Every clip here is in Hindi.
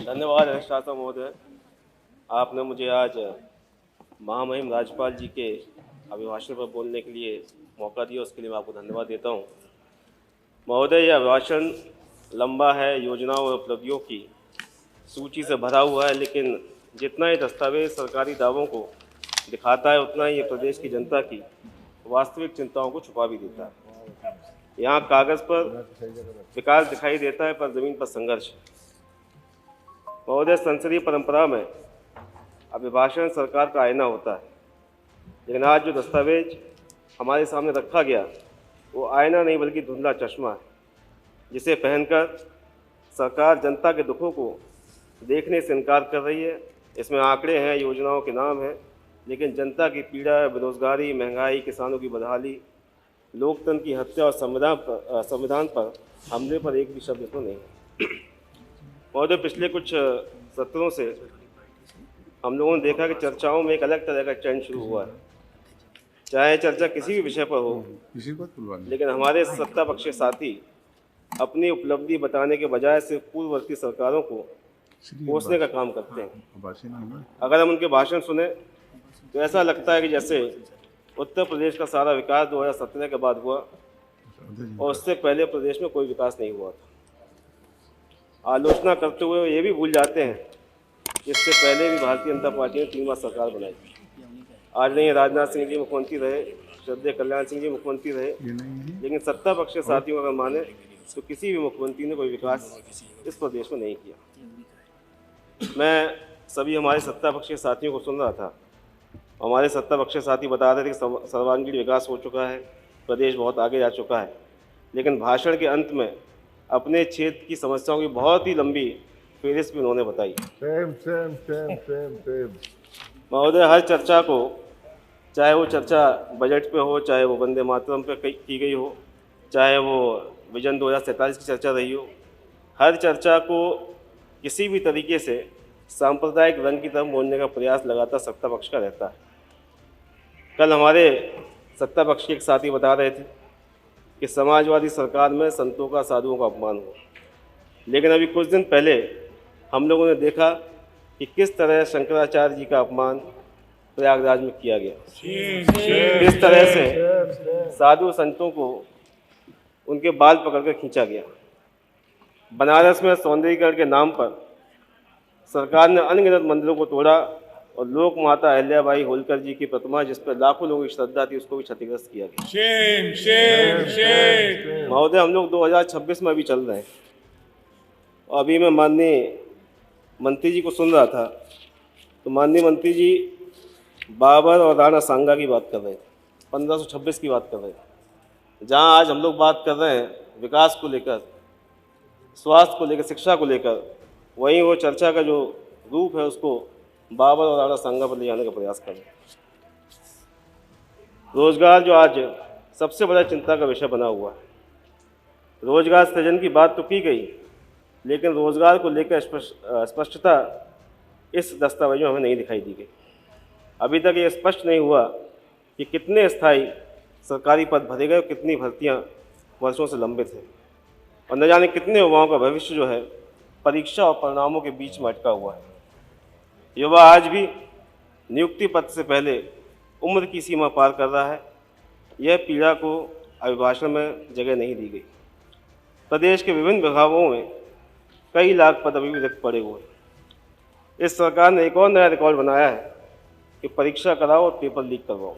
धन्यवाद अधिष्ठाता महोदय। आपने मुझे आज महामहिम राज्यपाल जी के अभिभाषण पर बोलने के लिए मौका दिया, उसके लिए मैं आपको धन्यवाद देता हूं। महोदय, यह अभिभाषण लंबा है, योजनाओं और उपलब्धियों की सूची से भरा हुआ है, लेकिन जितना ये दस्तावेज सरकारी दावों को दिखाता है उतना ही ये प्रदेश की जनता की वास्तविक चिंताओं को छुपा भी देता है। यहाँ कागज़ पर विकास दिखाई देता है, पर ज़मीन पर संघर्ष है। महोदय, संसदीय परंपरा में अभिभाषण सरकार का आईना होता है, लेकिन आज जो दस्तावेज हमारे सामने रखा गया वो आईना नहीं बल्कि धुंधला चश्मा है, जिसे पहनकर सरकार जनता के दुखों को देखने से इनकार कर रही है। इसमें आंकड़े हैं, योजनाओं के नाम हैं, लेकिन जनता की पीड़ा, बेरोजगारी, महंगाई, किसानों की बदहाली, लोकतंत्र की हत्या और संविधान पर हमले पर एक भी शब्द तो नहीं है। महोदय, पिछले कुछ सत्रों से हम लोगों ने देखा कि चर्चाओं में एक अलग तरह का ट्रेंड शुरू हुआ है। चाहे चर्चा किसी भी विषय पर हो, लेकिन हमारे सत्ता पक्षी साथी अपनी उपलब्धि बताने के बजाय सिर्फ पूर्ववर्ती सरकारों को कोसने का काम करते हैं। अगर हम उनके भाषण सुने तो ऐसा लगता है कि जैसे उत्तर प्रदेश का सारा विकास 2017 के बाद हुआ और उससे पहले प्रदेश में कोई विकास नहीं हुआ था। आलोचना करते हुए ये भी भूल जाते हैं कि इससे पहले भी भारतीय जनता पार्टी ने 3 बार सरकार बनाई। आज नहीं, राजनाथ सिंह जी मुख्यमंत्री रहे, श्रद्धेय कल्याण सिंह जी मुख्यमंत्री रहे, लेकिन सत्ता पक्ष के साथियों अगर माने तो किसी भी मुख्यमंत्री ने कोई विकास इस प्रदेश में नहीं किया। मैं सभी हमारे सत्ता पक्ष के साथियों को सुन रहा था। हमारे सत्ता पक्ष के साथी बता रहे थे कि सर्वांगीण विकास हो चुका है, प्रदेश बहुत आगे जा चुका है, लेकिन भाषण के अंत में अपने क्षेत्र की समस्याओं की बहुत ही लंबी फहरिस्त भी उन्होंने बताई। महोदय, हर चर्चा को, चाहे वो चर्चा बजट पे हो, चाहे वो वंदे मातरम पे की गई हो, चाहे वो विजन 2047 की चर्चा रही हो, हर चर्चा को किसी भी तरीके से सांप्रदायिक रंग की तरफ मोड़ने का प्रयास लगातार सत्ता पक्ष का रहता है। कल हमारे सत्ता पक्ष के एक साथी बता रहे थे कि समाजवादी सरकार में संतों का, साधुओं का अपमान हुआ, लेकिन अभी कुछ दिन पहले हम लोगों ने देखा कि किस तरह शंकराचार्य जी का अपमान प्रयागराज में किया गया, किस तरह से साधु संतों को उनके बाल पकड़कर खींचा गया। बनारस में सौंदर्यीकरण के नाम पर सरकार ने अनगिनत मंदिरों को तोड़ा और लोक माता अहिल्याबाई होलकर जी की प्रतिमा, जिस पर लाखों लोगों की श्रद्धा थी, उसको भी क्षतिग्रस्त किया गया। महोदय, हम लोग 2026 में अभी चल रहे हैं और अभी मैं माननीय मंत्री जी को सुन रहा था तो माननीय मंत्री जी बाबर और राणा सांगा की बात कर रहे थे, 1526 की बात कर रहे थे। जहाँ आज हम लोग बात कर रहे हैं विकास को लेकर, स्वास्थ्य को लेकर, शिक्षा को लेकर, वहीं वो चर्चा का जो रूप है उसको बाबर और राणा सांगा पर ले जाने का प्रयास कर रहे हैं। रोजगार जो आज सबसे बड़ा चिंता का विषय बना हुआ है, रोजगार सृजन की बात तो की गई, लेकिन रोजगार को लेकर स्पष्टता इस दस्तावेज में हमें नहीं दिखाई दी गई। अभी तक ये स्पष्ट नहीं हुआ कि कितने स्थायी सरकारी पद भरे गए, कितनी भर्तियां वर्षों से लंबित हैं, और न जाने कितने युवाओं का भविष्य जो है परीक्षा और परिणामों के बीच में अटका हुआ है। युवा आज भी नियुक्ति पत्र से पहले उम्र की सीमा पार कर रहा है। यह पीड़ा को अभिभाषण में जगह नहीं दी गई। प्रदेश के विभिन्न विभागों में कई लाख पद अभी भी रिक्त पड़े हुए हैं। इस सरकार ने एक और नया रिकॉर्ड बनाया है कि परीक्षा कराओ और पेपर लीक करवाओ।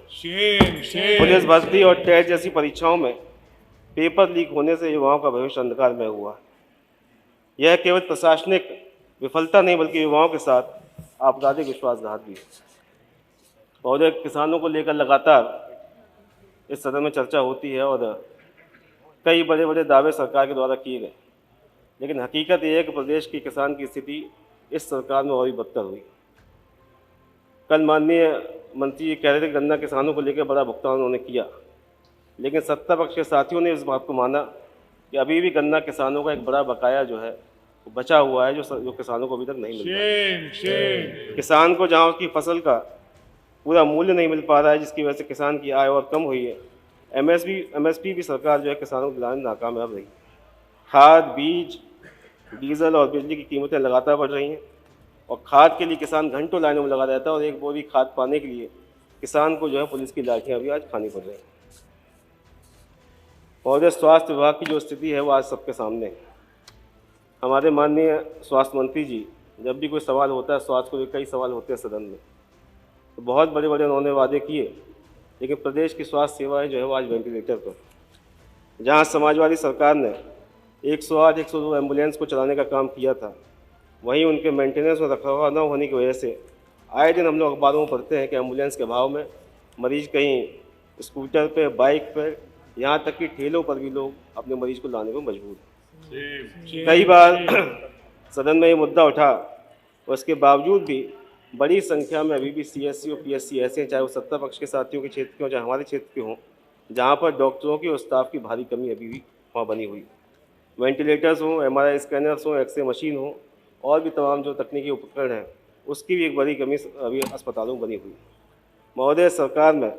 पुलिस भर्ती और टेट जैसी परीक्षाओं में पेपर लीक होने से युवाओं का भविष्य अंधकार में हुआ। यह केवल प्रशासनिक विफलता नहीं बल्कि युवाओं के साथ आपराधिक विश्वासघात भी है। महोदय, किसानों को लेकर लगातार इस सदन में चर्चा होती है और कई बड़े बड़े दावे सरकार के द्वारा किए गए, लेकिन हकीकत यह है कि प्रदेश की किसान की स्थिति इस सरकार में और भी बदतर हुई। कल माननीय मंत्री जी कह रहे थे गन्ना किसानों को लेकर बड़ा भुगतान उन्होंने किया, लेकिन सत्ता पक्ष के साथियों ने इस बात को माना कि अभी भी गन्ना किसानों का एक बड़ा बकाया जो है वो बचा हुआ है, जो किसानों को अभी तक नहीं मिल रहा है। किसान को जहाँ उसकी फसल का पूरा मूल्य नहीं मिल पा रहा है, जिसकी वजह से किसान की आय और कम हुई है। एमएसपी भी सरकार जो है किसानों को दिलाने में नाकामयाब रही। खाद, बीज, डीजल और बिजली की कीमतें लगातार बढ़ रही हैं और खाद के लिए किसान घंटों लाइनों में लगा रहता है और एक बोरी खाद पाने के लिए किसान को जो है पुलिस की लाठियाँ भी आज खानी पड़ रही हैं। महोदय, स्वास्थ्य विभाग की जो स्थिति है वो आज सबके सामने है। हमारे माननीय स्वास्थ्य मंत्री जी, जब भी कोई सवाल होता है स्वास्थ्य को लेकर, कई सवाल होते हैं सदन में, तो बहुत बड़े बड़े उन्होंने वादे किए, लेकिन प्रदेश की स्वास्थ्य सेवाएं जो है वो आज वेंटिलेटर पर। जहां समाजवादी सरकार ने 108, 102 एम्बुलेंस को चलाने का काम किया था, वहीं उनके मेंटेनेंस और रखरखाव न होने की वजह से आए दिन हम लोग अखबारों में पढ़ते हैं कि एम्बुलेंस के अभाव में मरीज कहीं स्कूटर पे, बाइक पर, यहाँ तक कि ठेलों पर भी लोग अपने मरीज को लाने को मजबूर हैं। कई बार सदन में ये मुद्दा उठा, उसके बावजूद भी बड़ी संख्या में अभी भी CSC और PSC ऐसे हैं, चाहे वो सत्ता पक्ष के साथियों के क्षेत्र के हों, चाहे हमारे क्षेत्र के हों, जहाँ पर डॉक्टरों की और स्टाफ की भारी कमी अभी भी वहाँ बनी हुई। वेंटिलेटर्स हों, MRI स्कैनर्स हों, एक्सरे मशीन हो और भी तमाम जो तकनीकी उपकरण हैं, उसकी भी एक बड़ी कमी अभी अस्पतालों में बनी हुई। महोदय, सरकार में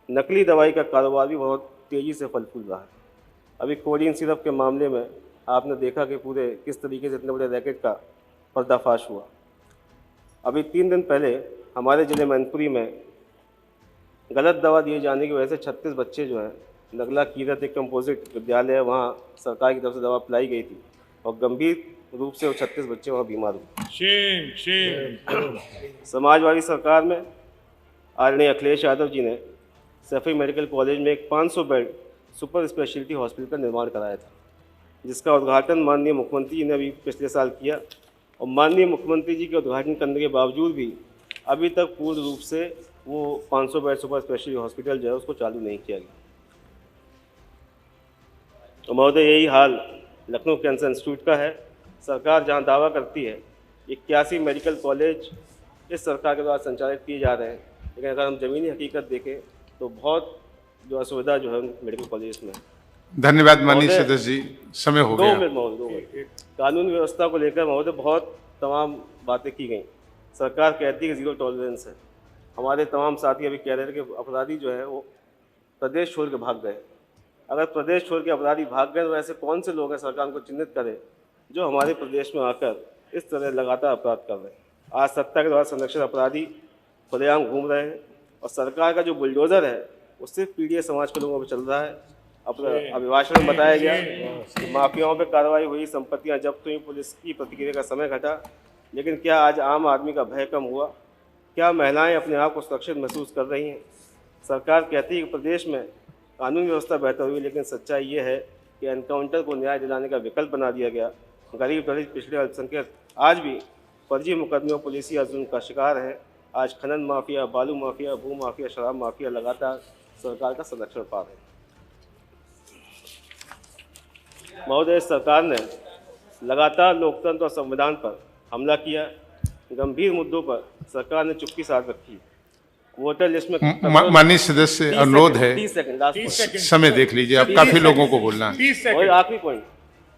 नकली दवाई का कारोबार भी बहुत तेज़ी से फल फूल रहा है। अभी कोडिन सिरप के मामले में आपने देखा कि पूरे किस तरीके से इतने बड़े रैकेट का पर्दाफाश हुआ। अभी 3 दिन पहले हमारे ज़िले मैनपुरी में गलत दवा दिए जाने की वजह से 36 बच्चे जो हैं, नगला कीरत एक कंपोजिट विद्यालय है, वहाँ सरकार की तरफ से दवा पिलाई गई थी और गंभीर रूप से वो 36 बच्चे वहाँ बीमार हुए। समाजवादी सरकार में आदरणीय अखिलेश यादव जी ने सैफई मेडिकल कॉलेज में एक 500 बेड सुपर स्पेशलिटी हॉस्पिटल का निर्माण कराया था, जिसका उद्घाटन माननीय मुख्यमंत्री जी ने अभी पिछले साल किया और माननीय मुख्यमंत्री जी के उद्घाटन करने के बावजूद भी अभी तक पूर्ण रूप से वो 500 बेड सुपर स्पेशलिटी हॉस्पिटल जो है उसको चालू नहीं किया गया। तो महोदय, यही हाल लखनऊ कैंसर इंस्टीट्यूट का है। सरकार जहां दावा करती है 81 मेडिकल कॉलेज इस सरकार के द्वारा संचालित किए जा रहे हैं, लेकिन अगर हम ज़मीनी हकीकत देखें तो बहुत जो असुविधा जो है मेडिकल कॉलेज में। धन्यवाद माननीय सदस्य जी, समय हो गया। 2 मिनट। कानून व्यवस्था को लेकर महोदय बहुत तमाम बातें की गई। सरकार कहती है कि 0 टॉलरेंस है। हमारे तमाम साथी अभी कह रहे थे कि अपराधी जो है वो प्रदेश छोड़ के भाग गए। अगर प्रदेश छोड़ के अपराधी भाग गए तो ऐसे कौन से लोग हैं, सरकार उनको चिन्हित करे, जो हमारे प्रदेश में आकर इस तरह लगातार अपराध कर रहे हैं। आज सत्ता के द्वारा संरक्षित अपराधी खुलेआम घूम रहे हैं और सरकार का जो बुलडोज़र है वो सिर्फ पीड़ित समाज के लोगों पर चल रहा है। अभिभाषण में बताया गया कि माफियाओं पर कार्रवाई हुई, संपत्तियां जब्त हुई, पुलिस की प्रतिक्रिया का समय घटा, लेकिन क्या आज आम आदमी का भय कम हुआ? क्या महिलाएं अपने आप को सुरक्षित महसूस कर रही हैं? सरकार कहती है कि प्रदेश में कानून व्यवस्था बेहतर हुई, लेकिन सच्चाई ये है कि एनकाउंटर को न्याय दिलाने का विकल्प बना दिया गया। गरीब, दलित, पिछड़े, अल्पसंख्यक आज भी फर्जी मुकदमों, पुलिस या जुल्म का शिकार हैं। आज खनन माफिया, बालू माफिया, भू माफिया, शराब माफिया लगातार सरकार का संरक्षण पा रहे हैं। महोदय, सरकार ने लगातार लोकतंत्र और संविधान पर हमला किया। गंभीर मुद्दों पर सरकार ने चुप्पी साध रखी। वोटर लिस्ट में माननीय सदस्य अनुरोध है, 30 सेकंड समय देख लीजिए, आप काफी लोगों को बोलना है। और आखिरी पॉइंट,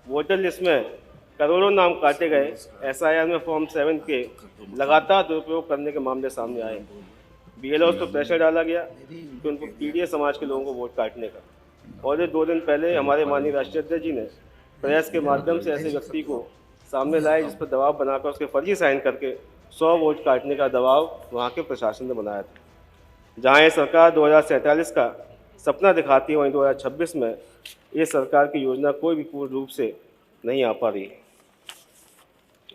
वोटर लिस्ट में करोड़ों नाम काटे गए। SIR में फॉर्म 7 के लगातार दुरुपयोग करने के मामले सामने आए। BLOs पर प्रेशर डाला गया कि उनको पीड़ित समाज के लोगों को वोट काटने का। और 2 दिन पहले हमारे माननीय राष्ट्रीय अध्यक्ष जी ने प्रेस के माध्यम से ऐसे व्यक्ति को सामने लाए जिस पर दबाव बनाकर उसके फर्जी साइन करके 100 वोट काटने का दबाव वहाँ के प्रशासन ने बनाया था। जहाँ ये सरकार 2047 का सपना दिखाती है, वहीं 2026 में ये सरकार की योजना कोई भी पूर्ण रूप से नहीं आ पा रही है।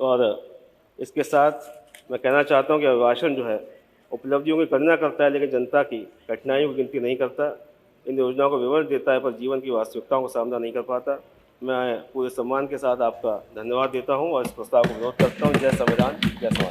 और इसके साथ मैं कहना चाहता हूँ कि अभिभाषण जो है उपलब्धियों की गणना करता है, लेकिन जनता की कठिनाइयों की गिनती नहीं करता। इन योजनाओं को विवरण देता है, पर जीवन की वास्तविकताओं का सामना नहीं कर पाता। मैं पूरे सम्मान के साथ आपका धन्यवाद देता हूँ और इस प्रस्ताव को विरोध करता हूँ। जय संविधान, जय समाज।